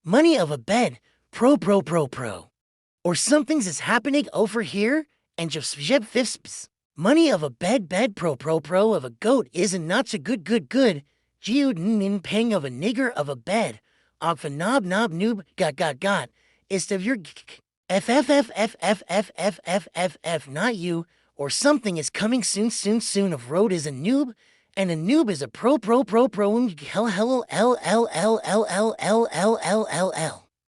Money of a bed, pro. Or something's is happening over here, and just jeb fifths. Money of a bed, pro of a goat isn't not so good. Geud nin peng of a nigger of a bed. Og for knob noob got. Ist of your f, not you, or something is coming soon of road is a noob, and a noob is a pro hell,